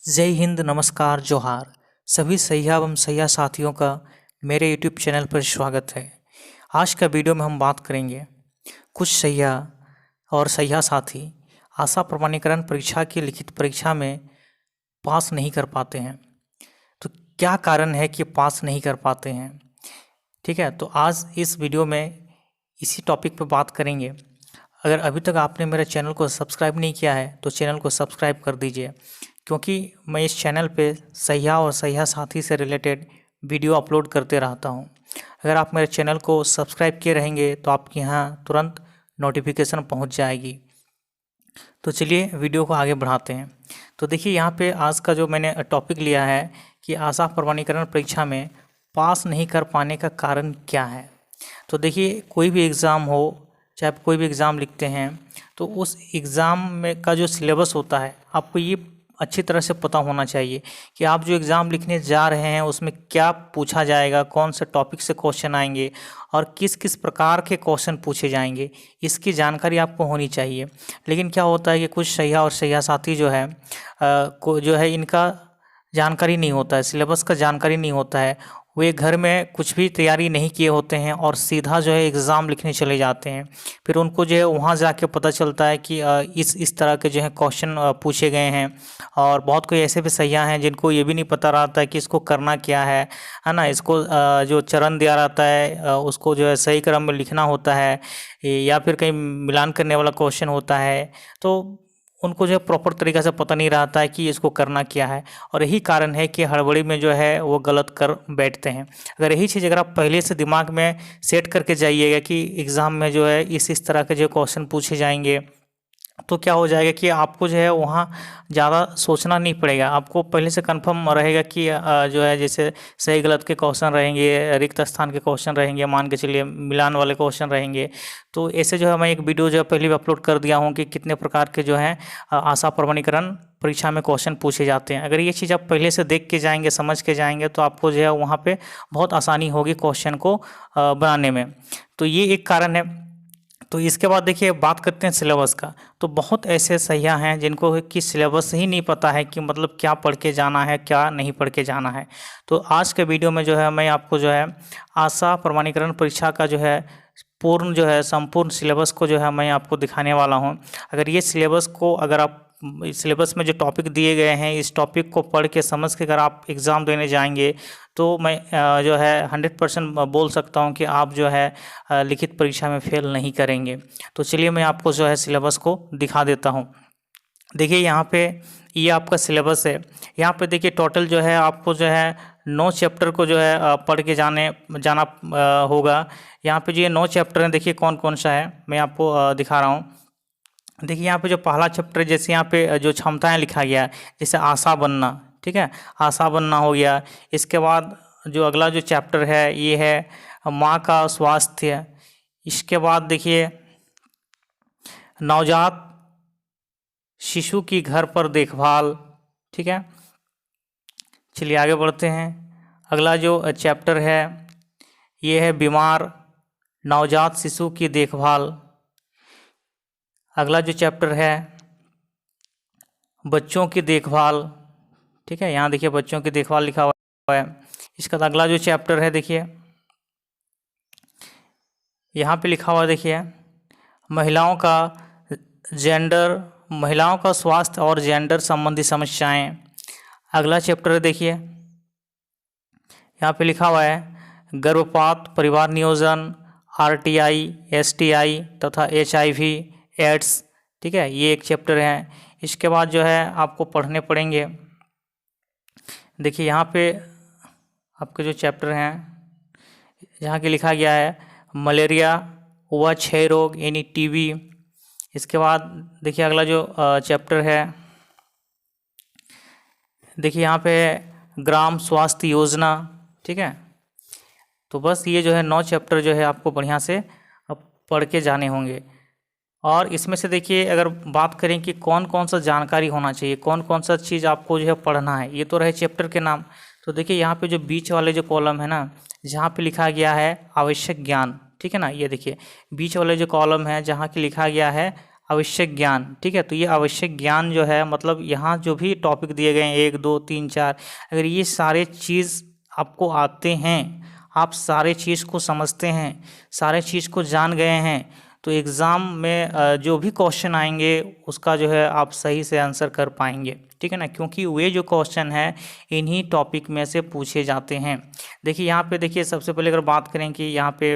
जय हिंद, नमस्कार, जोहार। सभी सैया एवं सैया साथियों का मेरे यूट्यूब चैनल पर स्वागत है। आज का वीडियो में हम बात करेंगे कुछ सैया और सैया साथी आशा प्रमाणीकरण परीक्षा की लिखित परीक्षा में पास नहीं कर पाते हैं। तो क्या कारण है कि पास नहीं कर पाते हैं? ठीक है, तो आज इस वीडियो में इसी टॉपिक पर बात करेंगे। अगर अभी तक आपने मेरे चैनल को सब्सक्राइब नहीं किया है तो चैनल को सब्सक्राइब कर दीजिए, क्योंकि मैं इस चैनल पे सैया और सैया साथी से रिलेटेड वीडियो अपलोड करते रहता हूं। अगर आप मेरे चैनल को सब्सक्राइब किए रहेंगे तो आपके यहाँ तुरंत नोटिफिकेशन पहुंच जाएगी। तो चलिए वीडियो को आगे बढ़ाते हैं। तो देखिए, यहाँ पे आज का जो मैंने टॉपिक लिया है कि आशा प्रमाणीकरण परीक्षा में पास नहीं कर पाने का कारण क्या है। तो देखिए, कोई भी एग्ज़ाम हो, चाहे आप कोई भी एग्ज़ाम लिखते हैं, तो उस एग्ज़ाम में का जो सिलेबस होता है आपको ये अच्छी तरह से पता होना चाहिए कि आप जो एग्ज़ाम लिखने जा रहे हैं उसमें क्या पूछा जाएगा, कौन से टॉपिक से क्वेश्चन आएंगे और किस किस प्रकार के क्वेश्चन पूछे जाएंगे, इसकी जानकारी आपको होनी चाहिए। लेकिन क्या होता है कि कुछ सैया और सैया साथी जो है इनका जानकारी नहीं होता है, सिलेबस का जानकारी नहीं होता है। वे घर में कुछ भी तैयारी नहीं किए होते हैं और सीधा जो है एग्ज़ाम लिखने चले जाते हैं। फिर उनको जो है वहाँ जाके पता चलता है कि इस तरह के जो है क्वेश्चन पूछे गए हैं। और बहुत कोई ऐसे भी सैया हैं जिनको ये भी नहीं पता रहता है कि इसको करना क्या है ना। इसको जो चरण दिया रहता है उसको जो है सही क्रम में लिखना होता है, या फिर कहीं मिलान करने वाला क्वेश्चन होता है। तो उनको जो है प्रॉपर तरीक़े से पता नहीं रहता है कि इसको करना क्या है, और यही कारण है कि हड़बड़ी में जो है वो गलत कर बैठते हैं। अगर यही चीज़ अगर आप पहले से दिमाग में सेट करके जाइएगा कि एग्ज़ाम में जो है इस तरह के जो क्वेश्चन पूछे जाएंगे, तो क्या हो जाएगा कि आपको जो है वहाँ ज़्यादा सोचना नहीं पड़ेगा। आपको पहले से कंफर्म रहेगा कि जो है जैसे सही गलत के क्वेश्चन रहेंगे, रिक्त स्थान के क्वेश्चन रहेंगे, मान के चलिए मिलान वाले क्वेश्चन रहेंगे। तो ऐसे जो है मैं एक वीडियो जो है पहले भी अपलोड कर दिया हूँ कि कितने प्रकार के जो हैं आशा प्रमाणीकरण परीक्षा में क्वेश्चन पूछे जाते हैं। अगर ये चीज़ आप पहले से देख के जाएंगे, समझ के जाएंगे, तो आपको जो है वहाँ पर बहुत आसानी होगी क्वेश्चन को बनाने में। तो ये एक कारण है। तो इसके बाद देखिए, बात करते हैं सिलेबस का। तो बहुत ऐसे सैया हैं जिनको कि सिलेबस ही नहीं पता है कि मतलब क्या पढ़ के जाना है, क्या नहीं पढ़ के जाना है। तो आज के वीडियो में जो है मैं आपको जो है आशा प्रमाणीकरण परीक्षा का जो है पूर्ण जो है संपूर्ण सिलेबस को जो है मैं आपको दिखाने वाला हूं। अगर ये सिलेबस को अगर आप सिलेबस में जो टॉपिक दिए गए हैं इस टॉपिक को पढ़ के समझ के अगर आप एग्ज़ाम देने जाएंगे तो मैं जो है 100% बोल सकता हूं कि आप जो है लिखित परीक्षा में फेल नहीं करेंगे। तो चलिए मैं आपको जो है सिलेबस को दिखा देता हूं। देखिए, यहाँ पे ये आपका सिलेबस है। यहाँ पे देखिए टोटल जो है आपको जो है 9 चैप्टर को जो है पढ़ के जाना होगा। यहाँ पे जो ये 9 चैप्टर हैं, देखिए कौन कौन सा है मैं आपको दिखा रहा हूँ। देखिए, यहाँ पे जो पहला चैप्टर, जैसे यहाँ पे जो क्षमताएं लिखा गया है, जैसे आशा बनना, ठीक है, आशा बनना हो गया। इसके बाद जो अगला जो चैप्टर है ये है माँ का स्वास्थ्य। इसके बाद देखिए नवजात शिशु की घर पर देखभाल, ठीक है। चलिए आगे बढ़ते हैं। अगला जो चैप्टर है ये है बीमार नवजात शिशु की देखभाल। अगला जो चैप्टर है बच्चों की देखभाल, ठीक है, यहाँ देखिए बच्चों की देखभाल लिखा हुआ है। इसका अगला जो चैप्टर है देखिए यहाँ पे लिखा हुआ है, देखिए महिलाओं का स्वास्थ्य और जेंडर संबंधी समस्याएं। अगला चैप्टर है देखिए यहाँ पे लिखा हुआ है गर्भपात, परिवार नियोजन, आरटीआई, एसटीआई तथा एचआईवी एड्स, ठीक है, ये एक चैप्टर है। इसके बाद जो है आपको पढ़ने पड़ेंगे। देखिए यहाँ पे आपके जो चैप्टर हैं यहाँ के लिखा गया है मलेरिया व क्षय रोग यानी टीबी। इसके बाद देखिए अगला जो चैप्टर है देखिए यहाँ पे ग्राम स्वास्थ्य योजना, ठीक है। तो बस ये जो है 9 चैप्टर जो है आपको बढ़िया से पढ़ के जाने होंगे। और इसमें से देखिए अगर बात करें कि कौन कौन सा जानकारी होना चाहिए, कौन कौन सा चीज़ आपको जो है पढ़ना है, ये तो रहे चैप्टर के नाम। तो देखिए यहाँ पे जो बीच वाले जो कॉलम है ना, जहाँ पे लिखा गया है आवश्यक ज्ञान, ठीक है ना, ये देखिए बीच वाले जो कॉलम है जहाँ की लिखा गया है आवश्यक ज्ञान, ठीक है। तो ये आवश्यक ज्ञान जो है मतलब यहाँ जो भी टॉपिक दिए गए हैं 1 2 3 4, अगर ये सारे चीज़ आपको आते हैं, आप सारे चीज़ को समझते हैं, सारे चीज़ को जान गए हैं, तो एग्ज़ाम में जो भी क्वेश्चन आएंगे उसका जो है आप सही से आंसर कर पाएंगे, ठीक है ना। क्योंकि वे जो क्वेश्चन है इन्हीं टॉपिक में से पूछे जाते हैं। देखिए यहाँ पे देखिए सबसे पहले अगर बात करें कि यहाँ पे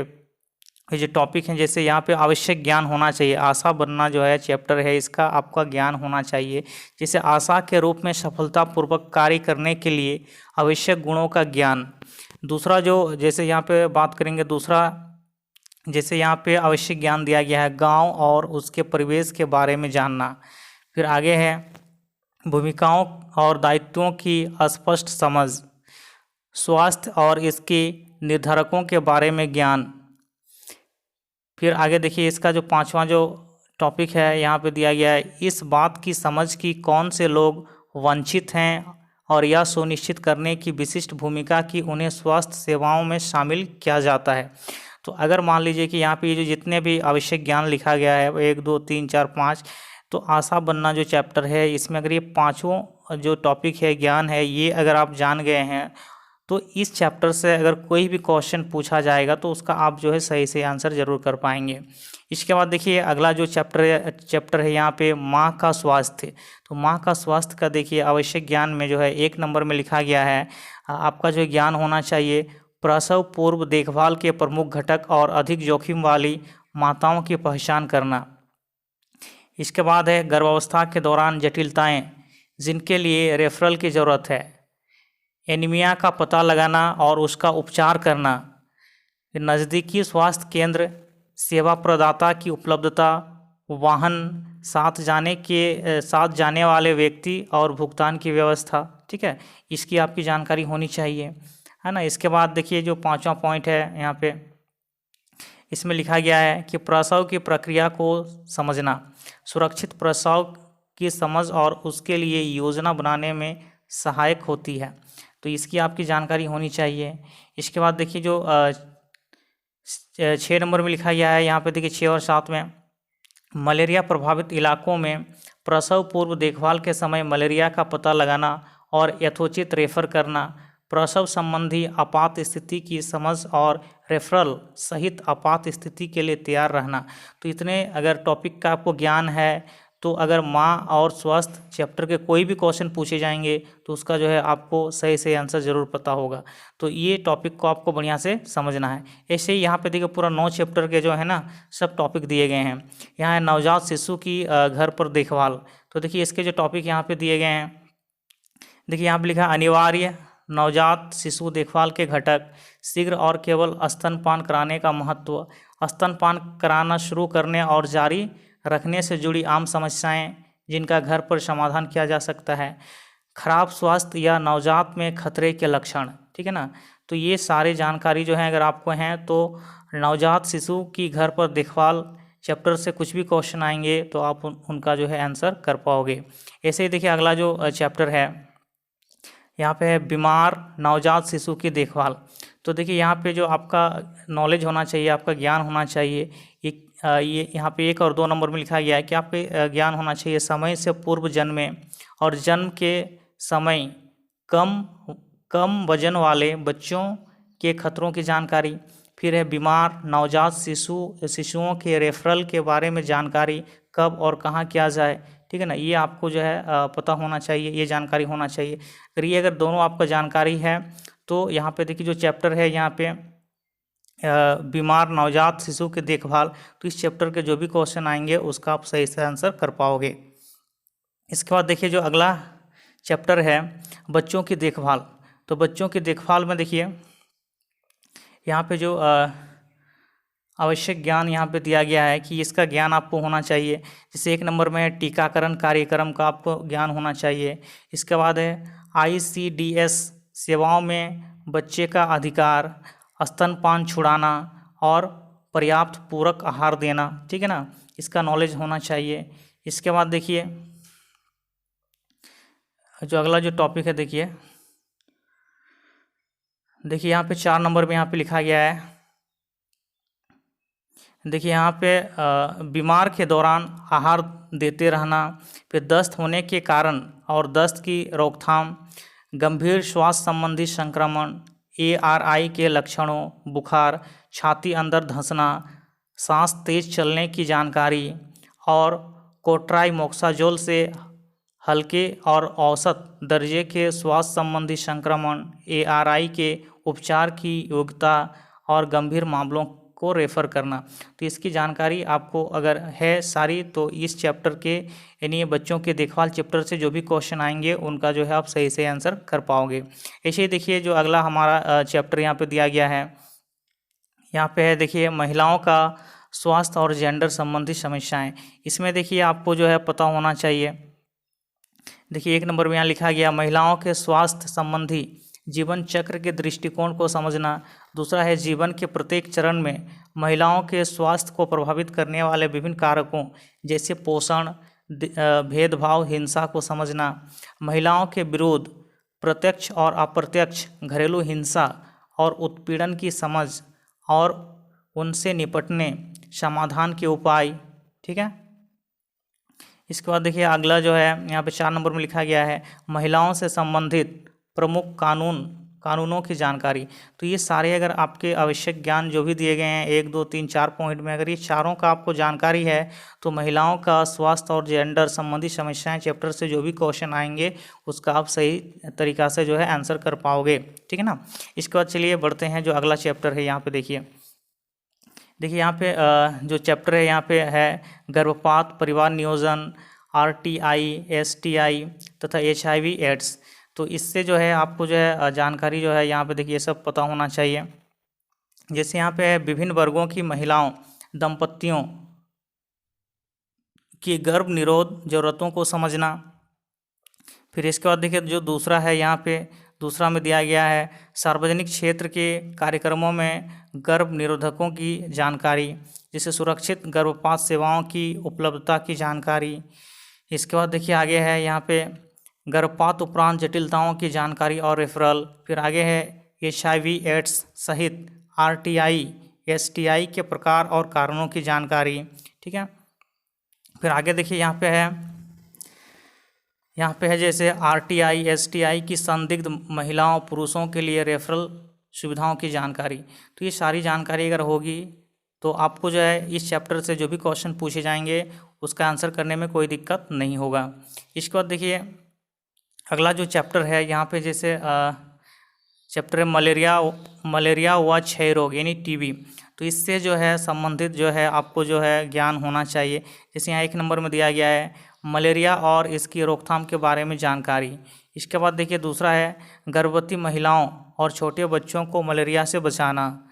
ये जो टॉपिक हैं, जैसे यहाँ पे आवश्यक ज्ञान होना चाहिए, आशा बनना जो है चैप्टर है इसका आपका ज्ञान होना चाहिए। जैसे आशा के रूप में सफलतापूर्वक कार्य करने के लिए आवश्यक गुणों का ज्ञान। दूसरा जो जैसे यहाँ पे बात करेंगे, दूसरा जैसे यहाँ पे आवश्यक ज्ञान दिया गया है गांव और उसके परिवेश के बारे में जानना। फिर आगे है भूमिकाओं और दायित्वों की स्पष्ट समझ, स्वास्थ्य और इसके निर्धारकों के बारे में ज्ञान। फिर आगे देखिए इसका जो 5वां जो टॉपिक है यहाँ पे दिया गया है, इस बात की समझ कि कौन से लोग वंचित हैं और यह सुनिश्चित करने की विशिष्ट भूमिका कि उन्हें स्वास्थ्य सेवाओं में शामिल किया जाता है। तो अगर मान लीजिए कि यहाँ पे ये जो जितने भी आवश्यक ज्ञान लिखा गया है 1 2 3 4 5, तो आशा बनना जो चैप्टर है इसमें अगर ये पाँचों जो टॉपिक है ज्ञान है ये अगर आप जान गए हैं तो इस चैप्टर से अगर कोई भी क्वेश्चन पूछा जाएगा तो उसका आप जो है सही से आंसर ज़रूर कर पाएंगे। इसके बाद देखिए अगला जो चैप्टर है यहाँ पे माँ का स्वास्थ्य। तो माँ का स्वास्थ्य का देखिए आवश्यक ज्ञान में जो है 1 नंबर में लिखा गया है आपका जो ज्ञान होना चाहिए प्रसव पूर्व देखभाल के प्रमुख घटक और अधिक जोखिम वाली माताओं की पहचान करना। इसके बाद है गर्भावस्था के दौरान जटिलताएं जिनके लिए रेफरल की ज़रूरत है, एनीमिया का पता लगाना और उसका उपचार करना। नज़दीकी स्वास्थ्य केंद्र, सेवा प्रदाता की उपलब्धता, वाहन, साथ जाने वाले व्यक्ति और भुगतान की व्यवस्था, ठीक है, इसकी आपकी जानकारी होनी चाहिए, है ना। इसके बाद देखिए जो 5वां पॉइंट है यहाँ पे इसमें लिखा गया है कि प्रसव की प्रक्रिया को समझना, सुरक्षित प्रसव की समझ और उसके लिए योजना बनाने में सहायक होती है, तो इसकी आपकी जानकारी होनी चाहिए। इसके बाद देखिए जो 6 नंबर में लिखा गया है यहाँ पे देखिए 6 और 7 में मलेरिया प्रभावित इलाकों में प्रसव पूर्व देखभाल के समय मलेरिया का पता लगाना और यथोचित रेफर करना, प्रसव संबंधी आपात स्थिति की समझ और रेफरल सहित आपात स्थिति के लिए तैयार रहना। तो इतने अगर टॉपिक का आपको ज्ञान है तो अगर माँ और स्वास्थ्य चैप्टर के कोई भी क्वेश्चन पूछे जाएंगे तो उसका जो है आपको सही से आंसर ज़रूर पता होगा। तो ये टॉपिक को आपको बढ़िया से समझना है। ऐसे ही यहाँ पे देखिए पूरा 9 चैप्टर के जो है ना सब टॉपिक दिए गए हैं। यहाँ है नवजात शिशु की घर पर देखभाल। तो देखिए इसके जो टॉपिक यहाँ पे दिए गए हैं, देखिए यहाँ पे लिखा अनिवार्य नवजात शिशु देखभाल के घटक, शीघ्र और केवल स्तनपान कराने का महत्व, स्तनपान कराना शुरू करने और जारी रखने से जुड़ी आम समस्याएं जिनका घर पर समाधान किया जा सकता है, खराब स्वास्थ्य या नवजात में खतरे के लक्षण, ठीक है ना। तो ये सारे जानकारी जो है अगर आपको हैं तो नवजात शिशु की घर पर देखभाल चैप्टर से कुछ भी क्वेश्चन आएंगे तो आप उनका जो है आंसर कर पाओगे। ऐसे ही देखिए अगला जो चैप्टर है यहाँ पे है बीमार नवजात शिशु की देखभाल। तो देखिए यहाँ पे जो आपका नॉलेज होना चाहिए, आपका ज्ञान होना चाहिए, ये यहाँ पे 1 और 2 नंबर में लिखा गया है कि आपके ज्ञान होना चाहिए समय से पूर्व जन्मे और जन्म के समय कम वजन वाले बच्चों के खतरों की जानकारी। फिर है बीमार नवजात शिशुओं के रेफरल के बारे में जानकारी, कब और कहाँ किया जाए, ठीक है ना। ये आपको जो है पता होना चाहिए, ये जानकारी होना चाहिए। अगर दोनों आपका जानकारी है तो यहाँ पे देखिए जो चैप्टर है यहाँ पे बीमार नवजात शिशु की देखभाल, तो इस चैप्टर के जो भी क्वेश्चन आएंगे उसका आप सही से आंसर कर पाओगे। इसके बाद देखिए जो अगला चैप्टर है बच्चों की देखभाल। तो बच्चों की देखभाल में देखिए यहाँ पे जो आवश्यक ज्ञान यहाँ पे दिया गया है कि इसका ज्ञान आपको होना चाहिए। जैसे 1 नंबर में टीकाकरण कार्यक्रम का आपको ज्ञान होना चाहिए। इसके बाद है ICDS सेवाओं में बच्चे का अधिकार, स्तनपान छुड़ाना और पर्याप्त पूरक आहार देना, ठीक है ना, इसका नॉलेज होना चाहिए। इसके बाद देखिए जो अगला जो टॉपिक है देखिए यहाँ पे 4 नंबर में यहाँ पे लिखा गया है देखिए यहाँ पे बीमार के दौरान आहार देते रहना, फिर दस्त होने के कारण और दस्त की रोकथाम, गंभीर श्वास संबंधी संक्रमण, ARI के लक्षणों, बुखार, छाती अंदर धंसना, सांस तेज चलने की जानकारी और कोट्राइमोक्साजोल से हल्के और औसत दर्जे के श्वास संबंधी संक्रमण, ARI के उपचार की योग्यता और गंभीर मामलों को रेफ़र करना। तो इसकी जानकारी आपको अगर है सारी, तो इस चैप्टर के यानी ये बच्चों के देखभाल चैप्टर से जो भी क्वेश्चन आएंगे उनका जो है आप सही से आंसर कर पाओगे। ऐसे ही देखिए जो अगला हमारा चैप्टर यहाँ पे दिया गया है, यहाँ पे है देखिए महिलाओं का स्वास्थ्य और जेंडर संबंधी समस्याएं। इसमें देखिए आपको जो है पता होना चाहिए। देखिए 1 नंबर में यहाँ लिखा गया महिलाओं के स्वास्थ्य संबंधी जीवन चक्र के दृष्टिकोण को समझना। दूसरा है जीवन के प्रत्येक चरण में महिलाओं के स्वास्थ्य को प्रभावित करने वाले विभिन्न कारकों जैसे पोषण, भेदभाव, हिंसा को समझना। महिलाओं के विरुद्ध प्रत्यक्ष और अप्रत्यक्ष घरेलू हिंसा और उत्पीड़न की समझ और उनसे निपटने, समाधान के उपाय। ठीक है। इसके बाद देखिए अगला जो है यहाँ पे 4 नंबर में लिखा गया है महिलाओं से संबंधित प्रमुख कानूनों की जानकारी। तो ये सारे अगर आपके आवश्यक ज्ञान जो भी दिए गए हैं 1, 2, 3, 4 पॉइंट में, अगर ये चारों का आपको जानकारी है तो महिलाओं का स्वास्थ्य और जेंडर संबंधी समस्याएं चैप्टर से जो भी क्वेश्चन आएंगे उसका आप सही तरीक़ा से जो है आंसर कर पाओगे। ठीक है ना। इसके बाद चलिए बढ़ते हैं जो अगला चैप्टर है। यहाँ पे देखिए यहाँ पे जो चैप्टर है यहाँ पे है गर्भपात, परिवार नियोजन, RTI, STI तथा HIV एड्स। तो इससे जो है आपको जो है जानकारी जो है यहाँ पे देखिए सब पता होना चाहिए। जैसे यहाँ पे विभिन्न वर्गों की महिलाओं, दंपतियों की गर्भ निरोध जरूरतों को समझना। फिर इसके बाद देखिए जो दूसरा है यहाँ पे दूसरा में दिया गया है सार्वजनिक क्षेत्र के कार्यक्रमों में गर्भ निरोधकों की जानकारी, जैसे सुरक्षित गर्भपात सेवाओं की उपलब्धता की जानकारी। इसके बाद देखिए आगे है यहाँ पे गर्भपात उपरांत जटिलताओं की जानकारी और रेफरल। फिर आगे है HIV एड्स सहित RTI, STI के प्रकार और कारणों की जानकारी। ठीक है। फिर आगे देखिए यहाँ पे है जैसे RTI, STI की संदिग्ध महिलाओं, पुरुषों के लिए रेफरल सुविधाओं की जानकारी। तो ये सारी जानकारी अगर होगी तो आपको जो है इस चैप्टर से जो भी क्वेश्चन पूछे जाएंगे उसका आंसर करने में कोई दिक्कत नहीं होगा। इसके बाद देखिए अगला जो चैप्टर है यहाँ पे जैसे चैप्टर है मलेरिया व क्षय रोग यानी TB। तो इससे जो है संबंधित जो है आपको जो है ज्ञान होना चाहिए। जैसे यहाँ 1 नंबर में दिया गया है मलेरिया और इसकी रोकथाम के बारे में जानकारी। इसके बाद देखिए दूसरा है गर्भवती महिलाओं और छोटे बच्चों को मलेरिया से बचाना।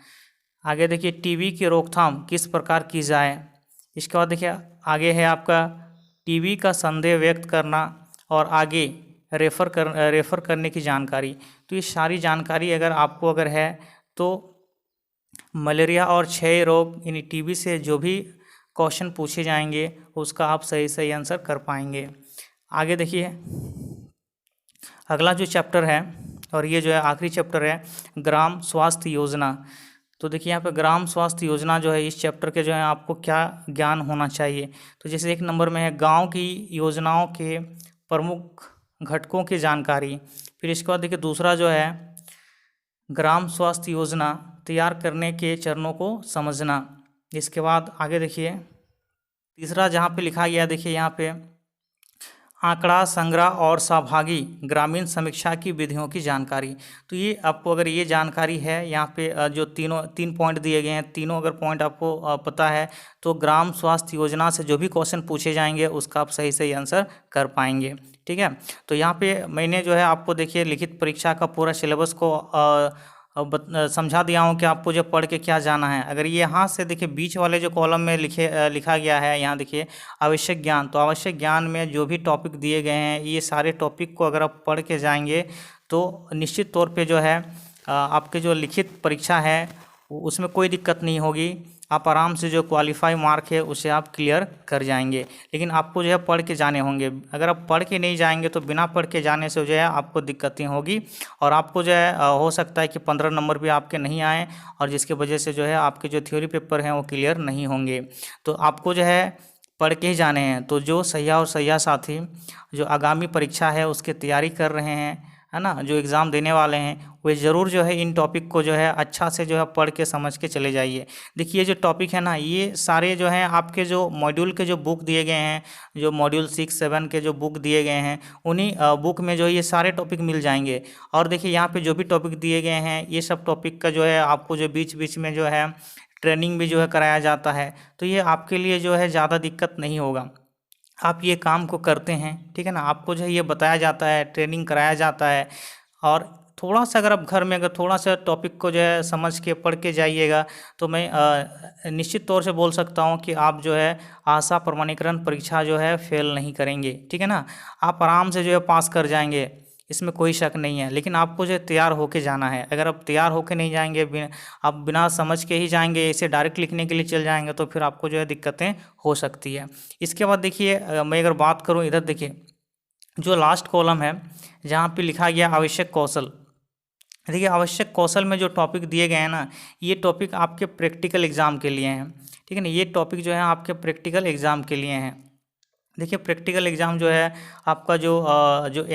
आगे देखिए TB की रोकथाम किस प्रकार की जाए। इसके बाद देखिए आगे है आपका TB का संदेह व्यक्त करना और आगे रेफ़र करने की जानकारी। तो ये सारी जानकारी अगर है तो मलेरिया और क्षय रोग यानी TB से जो भी क्वेश्चन पूछे जाएंगे उसका आप सही आंसर कर पाएंगे। आगे देखिए अगला जो चैप्टर है और ये जो है आखिरी चैप्टर है ग्राम स्वास्थ्य योजना। तो देखिए यहाँ पे ग्राम स्वास्थ्य योजना जो है इस चैप्टर के जो है आपको क्या ज्ञान होना चाहिए। तो जैसे 1 नंबर में है गांव की योजनाओं के प्रमुख घटकों की जानकारी। फिर इसके बाद देखिए दूसरा जो है ग्राम स्वास्थ्य योजना तैयार करने के चरणों को समझना। इसके बाद आगे देखिए तीसरा जहाँ पे लिखा गया देखिए यहाँ पे आंकड़ा संग्रह और सहभागी ग्रामीण समीक्षा की विधियों की जानकारी। तो ये आपको अगर ये जानकारी है यहाँ पे जो 3 पॉइंट दिए गए हैं, तीनों अगर पॉइंट आपको पता है तो ग्राम स्वास्थ्य योजना से जो भी क्वेश्चन पूछे जाएंगे उसका आप सही आंसर कर पाएंगे। ठीक है। तो यहाँ पे मैंने जो है आपको देखिए लिखित परीक्षा का पूरा सिलेबस को समझा दिया हूँ कि आपको जो पढ़ के क्या जाना है। अगर ये यहाँ से देखिए बीच वाले जो कॉलम में लिखा गया है यहाँ देखिए आवश्यक ज्ञान, तो आवश्यक ज्ञान में जो भी टॉपिक दिए गए हैं ये सारे टॉपिक को अगर आप पढ़ के जाएंगे तो निश्चित तौर पे जो है आपके जो लिखित परीक्षा है उसमें कोई दिक्कत नहीं होगी। आप आराम से जो क्वालिफाई मार्क है उसे आप क्लियर कर जाएंगे। लेकिन आपको जो है पढ़ के जाने होंगे। अगर आप पढ़ के नहीं जाएंगे तो बिना पढ़ के जाने से जो है आपको दिक्कतें होगी, और आपको जो है हो सकता है कि 15 नंबर भी आपके नहीं आए, और जिसकी वजह से जो है आपके जो थ्योरी पेपर हैं वो क्लियर नहीं होंगे। तो आपको जो है पढ़ के ही जाने हैं। तो जो सैया और सैया साथी जो आगामी परीक्षा है उसकी तैयारी कर रहे हैं, है ना, जो एग्ज़ाम देने वाले हैं, वे ज़रूर जो है इन टॉपिक को जो है अच्छा से जो है पढ़ के समझ के चले जाइए। देखिए जो टॉपिक है ना, ये सारे जो हैं आपके जो मॉड्यूल के जो बुक दिए गए हैं, जो मॉड्यूल 6-7 के जो बुक दिए गए हैं, उन्हीं बुक में जो ये सारे टॉपिक मिल जाएंगे। और देखिए यहाँ पे जो भी टॉपिक दिए गए हैं, ये सब टॉपिक का जो है आपको जो बीच बीच में जो है ट्रेनिंग भी जो है कराया जाता है। तो ये आपके लिए जो है ज़्यादा दिक्कत नहीं होगा। आप ये काम को करते हैं, ठीक है ना, आपको जो है ये बताया जाता है, ट्रेनिंग कराया जाता है, और थोड़ा सा अगर आप घर में अगर थोड़ा सा टॉपिक को जो है समझ के पढ़ के जाइएगा, तो मैं निश्चित तौर से बोल सकता हूँ कि आप जो है आशा प्रमाणीकरण परीक्षा जो है फेल नहीं करेंगे, ठीक है ना। आप आराम से जो है पास कर जाएंगे, इसमें कोई शक नहीं है। लेकिन आपको जो है तैयार होके जाना है। अगर आप तैयार होके नहीं जाएंगे, आप बिना समझ के ही जाएंगे, इसे डायरेक्ट लिखने के लिए चल जाएंगे, तो फिर आपको जो है दिक्कतें हो सकती है। इसके बाद देखिए मैं अगर बात करूँ, इधर देखिए जो लास्ट कॉलम है जहाँ पे लिखा गया आवश्यक कौशल। देखिए आवश्यक कौशल में जो टॉपिक दिए गए हैं ना, ये टॉपिक आपके प्रैक्टिकल एग्ज़ाम के लिए हैं, ठीक है ना। ये टॉपिक जो है आपके प्रैक्टिकल एग्ज़ाम के लिए हैं। देखिए प्रैक्टिकल एग्ज़ाम जो है आपका जो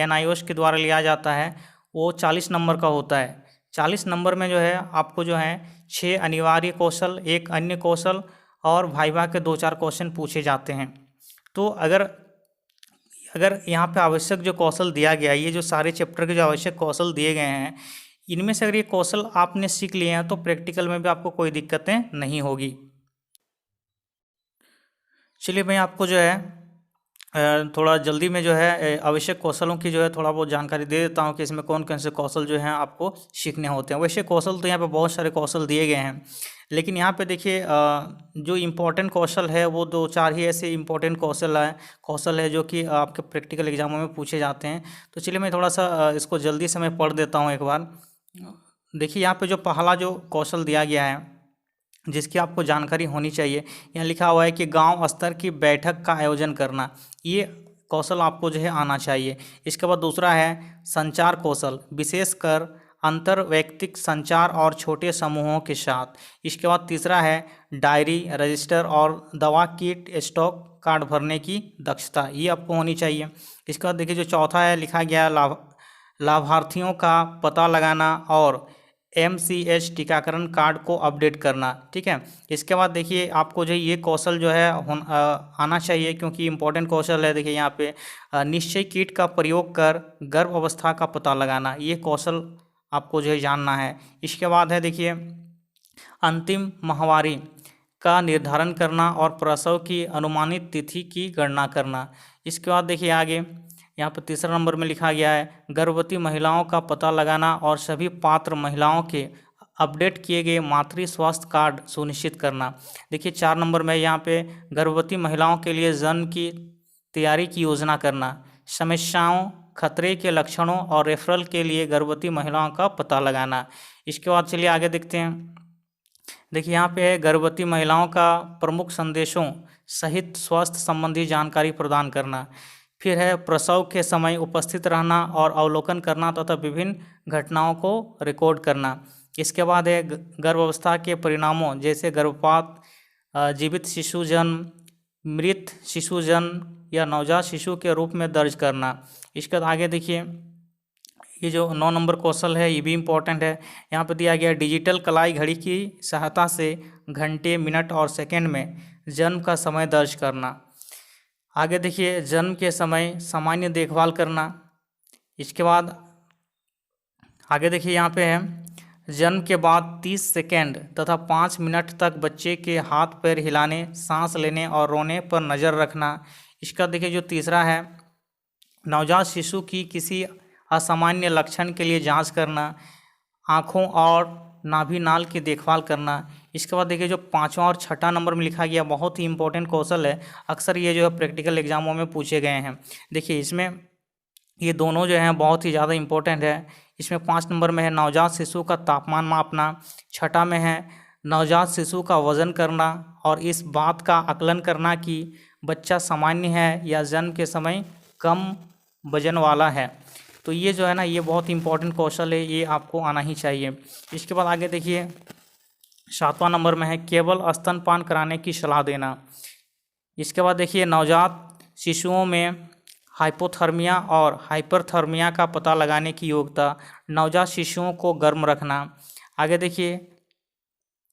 NIOS के द्वारा लिया जाता है वो 40 नंबर का होता है। 40 नंबर में जो है आपको जो है 6 अनिवार्य कौशल, 1 अन्य कौशल और वाइवा के 2-4 क्वेश्चन पूछे जाते हैं। तो अगर अगर यहाँ पे आवश्यक जो कौशल दिया गया है, ये जो सारे चैप्टर के जो आवश्यक कौशल दिए गए हैं, इनमें से अगर ये कौशल आपने सीख लिए हैं तो प्रैक्टिकल में भी आपको कोई दिक्कतें नहीं होगी। चलिए मैं आपको जो है थोड़ा जल्दी में जो है आवश्यक कौशलों की जो है थोड़ा बहुत जानकारी दे देता हूँ कि इसमें कौन कौन से कौशल जो हैं आपको सीखने होते हैं। वैसे कौशल तो यहाँ पे बहुत सारे कौशल दिए गए हैं, लेकिन यहाँ पे देखिए जो इम्पोर्टेंट कौशल है वो 2-4 ही ऐसे इम्पोर्टेंट कौशल है जो कि आपके प्रैक्टिकल एग्जामों में पूछे जाते हैं। तो चलिए मैं थोड़ा सा इसको जल्दी से मैं पढ़ देता हूँ एक बार। देखिए यहाँ पे जो पहला जो कौशल दिया गया है जिसकी आपको जानकारी होनी चाहिए, यहाँ लिखा हुआ है कि गांव स्तर की बैठक का आयोजन करना। ये कौशल आपको जो है आना चाहिए। इसके बाद दूसरा है संचार कौशल, विशेषकर अंतर्वैयक्तिक संचार और छोटे समूहों के साथ। इसके बाद तीसरा है डायरी, रजिस्टर और दवा किट स्टॉक कार्ड भरने की दक्षता, ये आपको होनी चाहिए। इसके बाद देखिए जो चौथा है लिखा गया लाभार्थियों का पता लगाना और MCH टीकाकरण कार्ड को अपडेट करना, ठीक है। इसके बाद देखिए आपको जो ये कौशल जो है आना चाहिए क्योंकि इम्पोर्टेंट कौशल है। देखिए यहाँ पे निश्चय किट का प्रयोग कर गर्भ अवस्था का पता लगाना, ये कौशल आपको जो है जानना है। इसके बाद है देखिए अंतिम माहवारी का निर्धारण करना और प्रसव की अनुमानित तिथि की गणना करना। इसके बाद देखिए आगे यहाँ पर तीसरा नंबर में लिखा गया है गर्भवती महिलाओं का पता लगाना और सभी पात्र महिलाओं के अपडेट किए गए मातृ स्वास्थ्य कार्ड सुनिश्चित करना। देखिए 4 नंबर में यहाँ पे गर्भवती महिलाओं के लिए जन्म की तैयारी की योजना करना, समस्याओं, खतरे के लक्षणों और रेफरल के लिए गर्भवती महिलाओं का पता लगाना। इसके बाद चलिए आगे देखते हैं। देखिए यहाँ पे है गर्भवती महिलाओं का प्रमुख संदेशों सहित स्वास्थ्य संबंधी जानकारी प्रदान करना। फिर है प्रसव के समय उपस्थित रहना और अवलोकन करना तथा विभिन्न घटनाओं को रिकॉर्ड करना। इसके बाद है गर्भावस्था के परिणामों जैसे गर्भपात, जीवित शिशु जन्म, मृत शिशु जन्म या नवजात शिशु के रूप में दर्ज करना। इसके बाद आगे देखिए ये जो 9 नंबर कौशल है ये भी इम्पोर्टेंट है। यहाँ पर दिया गया डिजिटल कलाई घड़ी की सहायता से घंटे, मिनट और सेकंड में जन्म का समय दर्ज करना। आगे देखिए जन्म के समय सामान्य देखभाल करना। इसके बाद आगे देखिए यहाँ पे है जन्म के बाद 30 सेकेंड तथा 5 मिनट तक बच्चे के हाथ पैर हिलाने, सांस लेने और रोने पर नज़र रखना। इसका देखिए जो तीसरा है नवजात शिशु की किसी असामान्य लक्षण के लिए जांच करना, आँखों और नाभि नाल की देखभाल करना। इसके बाद देखिए जो 5वां और 6ठा नंबर में लिखा गया बहुत ही इंपॉर्टेंट कौशल है, अक्सर ये जो है प्रैक्टिकल एग्जामों में पूछे गए हैं। देखिए इसमें ये दोनों जो हैं बहुत ही ज़्यादा इंपॉर्टेंट है। इसमें 5 नंबर में है नवजात शिशु का तापमान मापना, 6ठा में है नवजात शिशु का वजन करना और इस बात का आकलन करना कि बच्चा सामान्य है या जन्म के समय कम वजन वाला है। तो ये जो है ना, ये बहुत इंपॉर्टेंट कौशल है, ये आपको आना ही चाहिए। इसके बाद आगे देखिए 7वां नंबर में है केवल स्तनपान कराने की सलाह देना। इसके बाद देखिए नवजात शिशुओं में हाइपोथर्मिया और हाइपरथर्मिया का पता लगाने की योग्यता, नवजात शिशुओं को गर्म रखना। आगे देखिए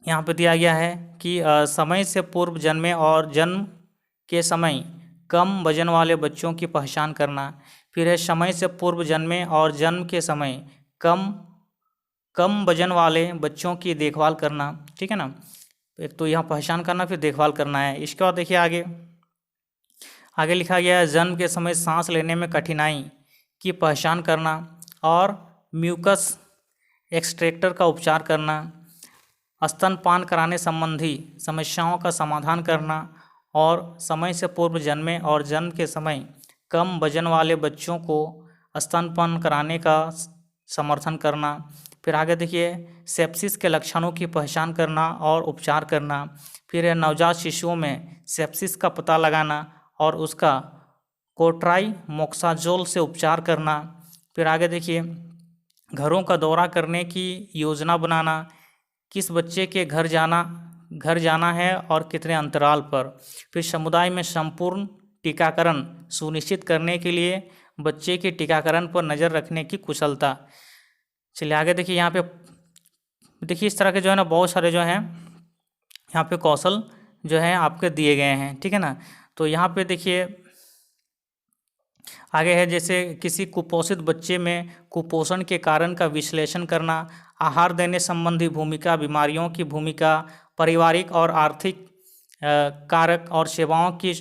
यहाँ पे दिया गया है कि समय से पूर्व जन्मे और जन्म के समय कम वजन वाले बच्चों की पहचान करना। फिर है समय से पूर्व जन्मे और जन्म के समय कम वजन वाले बच्चों की देखभाल करना। ठीक है ना, एक तो यहाँ पहचान करना, फिर देखभाल करना है। इसके बाद देखिए आगे लिखा गया है जन्म के समय सांस लेने में कठिनाई की पहचान करना और म्यूकस एक्सट्रैक्टर का उपचार करना, स्तनपान कराने संबंधी समस्याओं का समाधान करना और समय से पूर्व जन्मे और जन्म के समय कम वजन वाले बच्चों को स्तनपान कराने का समर्थन करना। फिर आगे देखिए सेप्सिस के लक्षणों की पहचान करना और उपचार करना। फिर है नवजात शिशुओं में सेप्सिस का पता लगाना और उसका कोट्राइमोक्साजोल से उपचार करना। फिर आगे देखिए घरों का दौरा करने की योजना बनाना, किस बच्चे के घर जाना है और कितने अंतराल पर। फिर समुदाय में संपूर्ण टीकाकरण सुनिश्चित करने के लिए बच्चे के टीकाकरण पर नज़र रखने की कुशलता। चलिए आगे देखिए यहाँ पे देखिए इस तरह के जो है ना बहुत सारे जो हैं यहाँ पे कौशल जो है आपके दिए गए हैं। ठीक है ना, तो यहाँ पे देखिए आगे है जैसे किसी कुपोषित बच्चे में कुपोषण के कारण का विश्लेषण करना, आहार देने संबंधी भूमिका, बीमारियों की भूमिका, पारिवारिक और आर्थिक कारक और सेवाओं की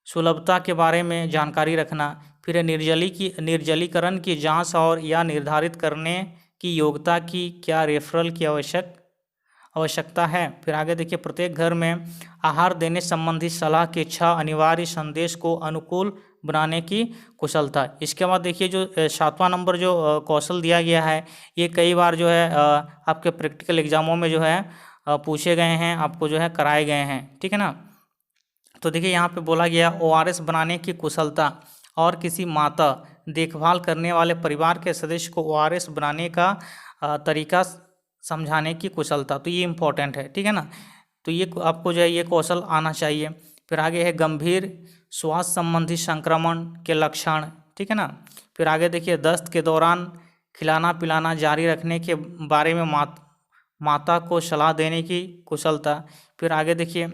सुलभता के बारे में जानकारी रखना। फिर निर्जलीकरण की जांच और या निर्धारित करने की योग्यता की क्या रेफरल की आवश्यकता है। फिर आगे देखिए प्रत्येक घर में आहार देने संबंधी सलाह के 6 अनिवार्य संदेश को अनुकूल बनाने की कुशलता। इसके बाद देखिए जो 7वां नंबर जो कौशल दिया गया है, ये कई बार जो है आपके प्रैक्टिकल एग्जामों में जो है पूछे गए हैं, आपको जो है कराए गए हैं। ठीक है ना, तो देखिए यहाँ पे बोला गया ORS बनाने की कुशलता और किसी माता देखभाल करने वाले परिवार के सदस्य को ORS बनाने का तरीका समझाने की कुशलता। तो ये इम्पोर्टेंट है। ठीक है ना, तो ये आपको जो है ये कौशल आना चाहिए। फिर आगे है गंभीर स्वास्थ्य संबंधी संक्रमण के लक्षण। ठीक है ना, फिर आगे देखिए दस्त के दौरान खिलाना पिलाना जारी रखने के बारे में माता को सलाह देने की कुशलता। फिर आगे देखिए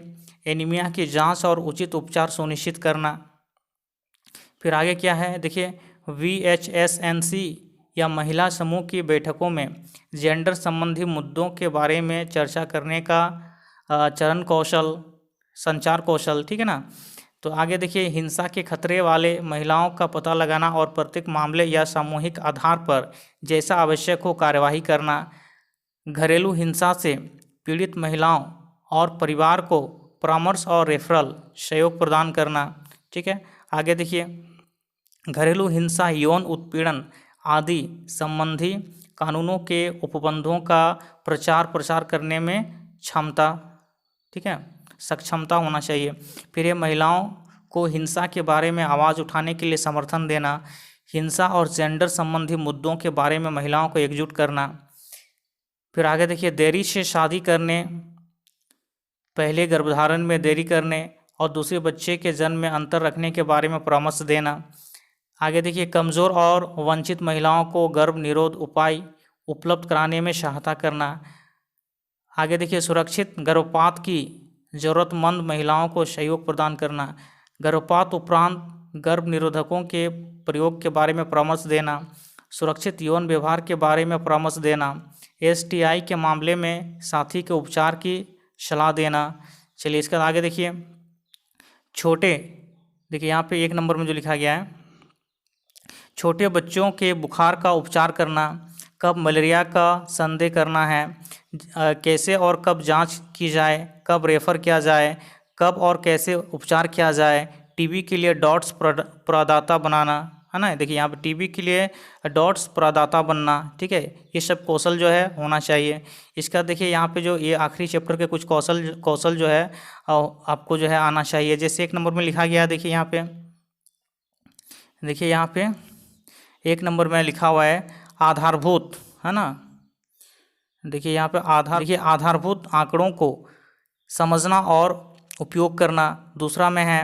एनीमिया की जांच और उचित उपचार सुनिश्चित करना। फिर आगे क्या है देखिए VHSNC या महिला समूह की बैठकों में जेंडर संबंधी मुद्दों के बारे में चर्चा करने का चरण कौशल, संचार कौशल। ठीक है ना, तो आगे देखिए हिंसा के खतरे वाले महिलाओं का पता लगाना और प्रत्येक मामले या सामूहिक आधार पर जैसा आवश्यक हो कार्यवाही करना, घरेलू हिंसा से पीड़ित महिलाओं और परिवार को परामर्श और रेफरल सहयोग प्रदान करना। ठीक है, आगे देखिए घरेलू हिंसा, यौन उत्पीड़न आदि संबंधी कानूनों के उपबंधों का प्रचार प्रसार करने में क्षमता। ठीक है, सक्षमता होना चाहिए। फिर ये महिलाओं को हिंसा के बारे में आवाज़ उठाने के लिए समर्थन देना, हिंसा और जेंडर संबंधी मुद्दों के बारे में महिलाओं को एकजुट करना। फिर आगे देखिए देरी से शादी करने, पहले गर्भधारण में देरी करने और दूसरे बच्चे के जन्म में अंतर रखने के बारे में परामर्श देना। आगे देखिए कमज़ोर और वंचित महिलाओं को गर्भ निरोध उपाय उपलब्ध कराने में सहायता करना। आगे देखिए सुरक्षित गर्भपात की ज़रूरतमंद महिलाओं को सहयोग प्रदान करना, गर्भपात उपरांत गर्भ निरोधकों के प्रयोग के बारे में परामर्श देना, सुरक्षित यौन व्यवहार के बारे में परामर्श देना, STI के मामले में साथी के उपचार की सलाह देना। चलिए इसके आगे देखिए देखिए यहाँ पे 1 नंबर में जो लिखा गया है छोटे बच्चों के बुखार का उपचार करना, कब मलेरिया का संदेह करना है, कैसे और कब जांच की जाए, कब रेफ़र किया जाए, कब और कैसे उपचार किया जाए, टीबी के लिए डॉट्स प्रदाता बनाना। है ना। देखिए यहाँ पे टीबी के लिए डॉट्स प्रदाता बनना, ठीक है, ये सब कौशल जो है होना चाहिए। इसका देखिए यहाँ पे जो ये आखिरी चैप्टर के कुछ कौशल जो है आपको जो है आना चाहिए। जैसे 1 नंबर में लिखा गया है, देखिए यहाँ पे, देखिए यहाँ पे 1 नंबर में लिखा हुआ है आधारभूत, है ना। देखिए यहाँ पे आधारभूत आंकड़ों को समझना और उपयोग करना। दूसरा में है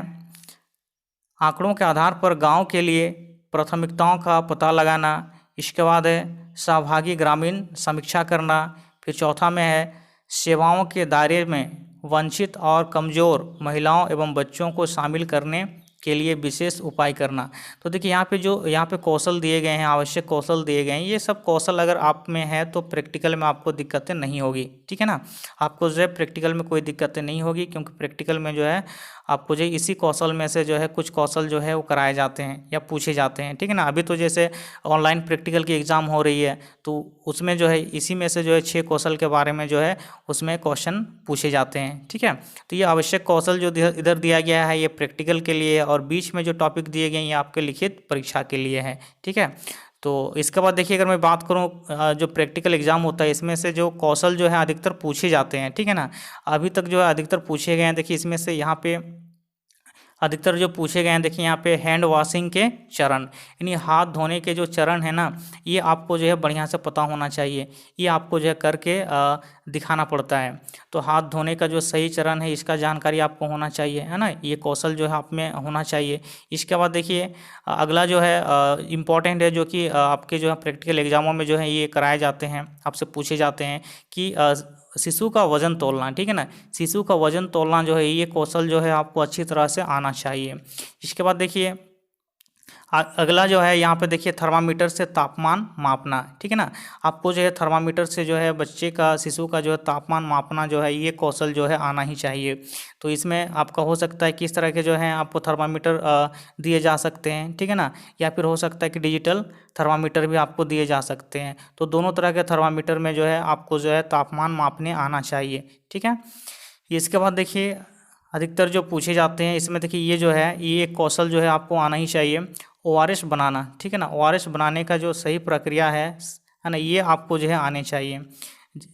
आंकड़ों के आधार पर गांव के लिए प्राथमिकताओं का पता लगाना। इसके बाद है सहभागी ग्रामीण समीक्षा करना। फिर चौथा में है सेवाओं के दायरे में वंचित और कमज़ोर महिलाओं एवं बच्चों को शामिल करने के लिए विशेष उपाय करना। तो देखिए यहाँ पे कौशल दिए गए हैं, आवश्यक कौशल दिए गए हैं। ये सब कौशल अगर आप में है तो प्रैक्टिकल में आपको दिक्कतें नहीं होगी, ठीक है ना। आपको जो है प्रैक्टिकल में कोई दिक्कतें नहीं होगी, क्योंकि प्रैक्टिकल में जो है आपको जो इसी कौशल में से जो है कुछ कौशल जो है वो कराए जाते हैं या पूछे जाते हैं, ठीक है ना। अभी तो जैसे ऑनलाइन प्रैक्टिकल की एग्ज़ाम हो रही है, तो उसमें जो है इसी में से जो है 6 कौशल के बारे में जो है उसमें क्वेश्चन पूछे जाते हैं, ठीक है। तो ये आवश्यक कौशल जो इधर दिया गया है ये प्रैक्टिकल के लिए है, और बीच में जो टॉपिक दिए गए हैं ये आपके लिखित परीक्षा के लिए है, ठीक है। तो इसके बाद देखिए अगर मैं बात करूं जो प्रैक्टिकल एग्जाम होता है इसमें से जो कौशल जो है अधिकतर पूछे जाते हैं, ठीक है ना। अभी तक जो है अधिकतर पूछे गए हैं। देखिए इसमें से यहाँ पे अधिकतर जो पूछे गए हैं, देखिए यहाँ पे हैंड वॉशिंग के चरण, यानी हाथ धोने के जो चरण है ना, ये आपको जो है बढ़िया से पता होना चाहिए। ये आपको जो है करके दिखाना पड़ता है। तो हाथ धोने का जो सही चरण है इसका जानकारी आपको होना चाहिए, है ना। ये कौशल जो है आप में होना चाहिए। इसके बाद देखिए अगला जो है इम्पॉर्टेंट है, जो कि आपके जो है प्रैक्टिकल एग्जामों में जो है ये कराए जाते हैं, आपसे पूछे जाते हैं कि शिशु का वजन तोलना, ठीक है ना। शिशु का वजन तोलना जो है ये कौशल जो है आपको अच्छी तरह से आना चाहिए। इसके बाद देखिए अगला जो है यहाँ पे देखिए थर्मामीटर से तापमान मापना, ठीक है ना। आपको जो है थर्मामीटर से जो है बच्चे का शिशु का जो है तापमान मापना जो है ये कौशल जो है आना ही चाहिए। तो इसमें आपका हो सकता है किस तरह के जो है आपको थर्मामीटर दिए जा सकते हैं, ठीक है ना, या फिर हो सकता है कि डिजिटल थर्मामीटर भी आपको दिए जा सकते हैं। तो दोनों तरह के थर्मामीटर में जो है आपको जो है तापमान मापने आना चाहिए, ठीक है। इसके बाद देखिए अधिकतर जो पूछे जाते हैं इसमें देखिए ये जो है ये एक कौशल जो है आपको आना ही चाहिए, ओआरएस बनाना, ठीक है ना। ओआरएस बनाने का जो सही प्रक्रिया है ना, ये आपको जो है आने चाहिए।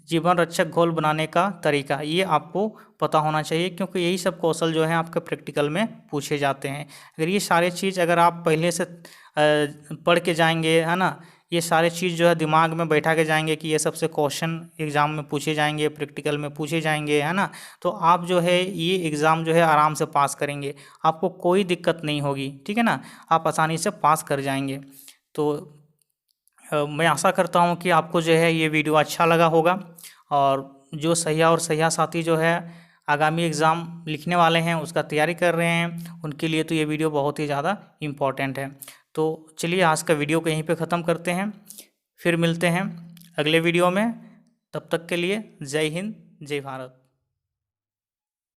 जीवन रक्षक घोल बनाने का तरीका ये आपको पता होना चाहिए, क्योंकि यही सब कौशल जो है आपके प्रैक्टिकल में पूछे जाते हैं। अगर ये सारे चीज़ अगर आप पहले से पढ़ के जाएंगे, है ना, ये सारे चीज़ जो है दिमाग में बैठा के जाएंगे कि ये सबसे क्वेश्चन एग्ज़ाम में पूछे जाएंगे, प्रैक्टिकल में पूछे जाएंगे, है ना, तो आप जो है ये एग्ज़ाम जो है आराम से पास करेंगे, आपको कोई दिक्कत नहीं होगी, ठीक है ना, आप आसानी से पास कर जाएंगे। तो मैं आशा करता हूँ कि आपको जो है ये वीडियो अच्छा लगा होगा, और जो सैया और सैया साथी जो है आगामी एग्ज़ाम लिखने वाले हैं उसका तैयारी कर रहे हैं, उनके लिए तो ये वीडियो बहुत ही ज़्यादा इम्पॉर्टेंट है। तो चलिए आज का वीडियो को यहीं पे ख़त्म करते हैं, फिर मिलते हैं अगले वीडियो में। तब तक के लिए जय हिंद, जय भारत।